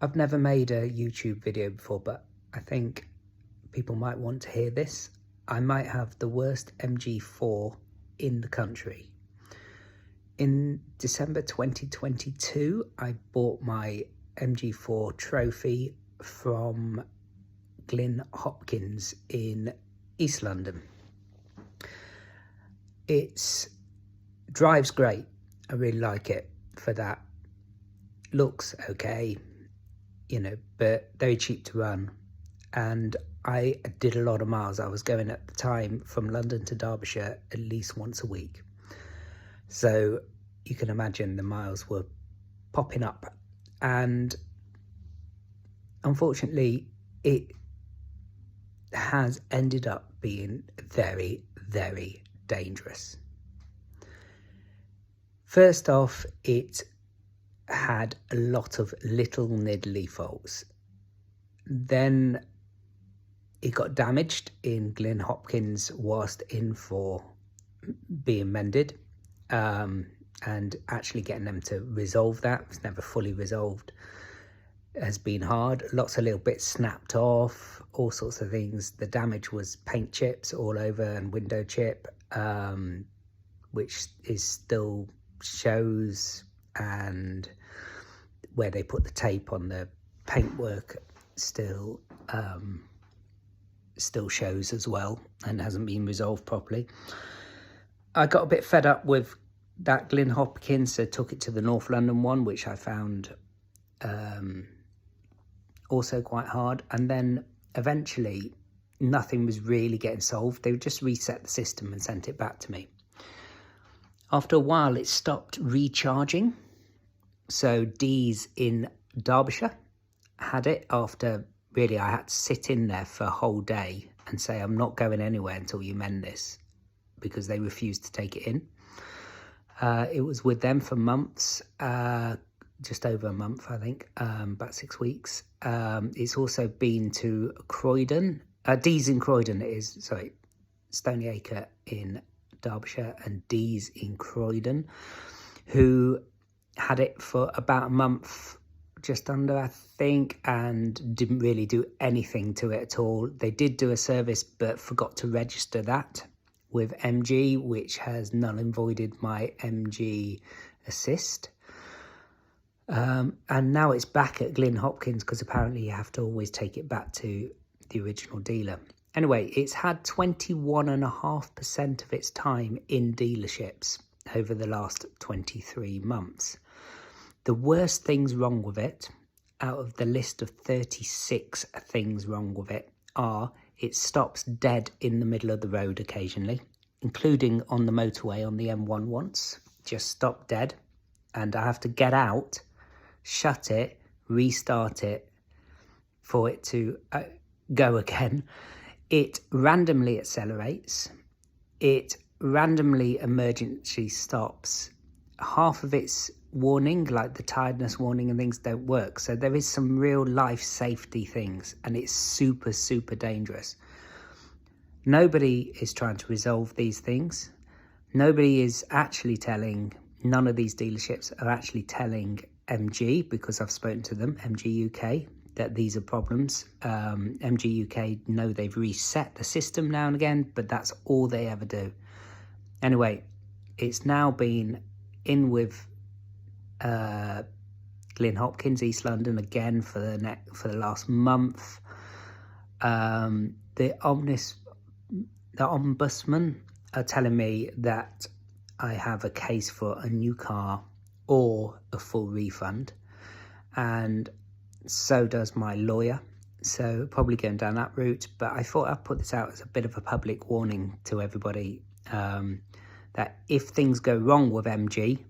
I've never made a YouTube video before, but I think people might want to hear this. I might have the worst MG4 in the country. In December 2022, I bought my MG4 trophy from Glyn Hopkins in East London. It drives great. I really like it for that. Looks okay, you know, but very cheap to run. And I did a lot of miles. I was going at the time from London to Derbyshire at least once a week. So you can imagine the miles were popping up. And unfortunately, it has ended up being very, very dangerous. First off, it had a lot of little niddly faults. Then it got damaged in Glyn Hopkins whilst in for being mended, and actually getting them to resolve that was never fully resolved. It has been hard. Lots of little bits snapped off, all sorts of things. The damage was paint chips all over and window chip, which is still shows, and where they put the tape on the paintwork still shows as well, and hasn't been resolved properly. I got a bit fed up with that Glyn Hopkins, so took it to the North London one, which I found also quite hard. And then eventually nothing was really getting solved. They would just reset the system and sent it back to me. After a while, it stopped recharging. So Dee's in Derbyshire had it after, really, I had to sit in there for a whole day and say, I'm not going anywhere until you mend this, because they refused to take it in. It was with them for months, just over a month, I think, about 6 weeks. It's also been to Croydon. Dee's in Croydon, it is, sorry, Stony Acre in Derbyshire, and Dee's in Croydon, who had it for about a month, just under, I think, and didn't really do anything to it at all. They did do a service, but forgot to register that with MG, which has null and voided my MG assist. And now it's back at Glyn Hopkins, because apparently you have to always take it back to the original dealer. Anyway, it's had 21.5% of its time in dealerships over the last 23 months. The worst things wrong with it, out of the list of 36 things wrong with it, are it stops dead in the middle of the road occasionally, including on the motorway on the M1 once. Just stopped dead, and I have to get out, shut it, restart it for it to go again. It randomly accelerates. It randomly emergency stops. Half of its warning, like the tiredness warning and things, don't work. So there is some real life safety things, and it's super, super dangerous. Nobody is trying to resolve these things. Nobody is actually telling, none of these dealerships are actually telling MG, because I've spoken to them, MG UK, that these are problems. MG UK know they've reset the system now and again, but that's all they ever do. Anyway, it's now been in with Glyn Hopkins, East London, again for the last month. The ombudsman are telling me that I have a case for a new car or a full refund, and so does my lawyer. So probably going down that route, but I thought I'd put this out as a bit of a public warning to everybody, that if things go wrong with MG,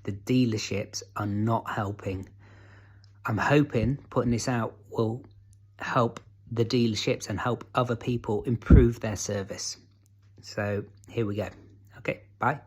the dealerships are not helping. I'm hoping putting this out will help the dealerships and help other people improve their service. So here we go. Okay, bye.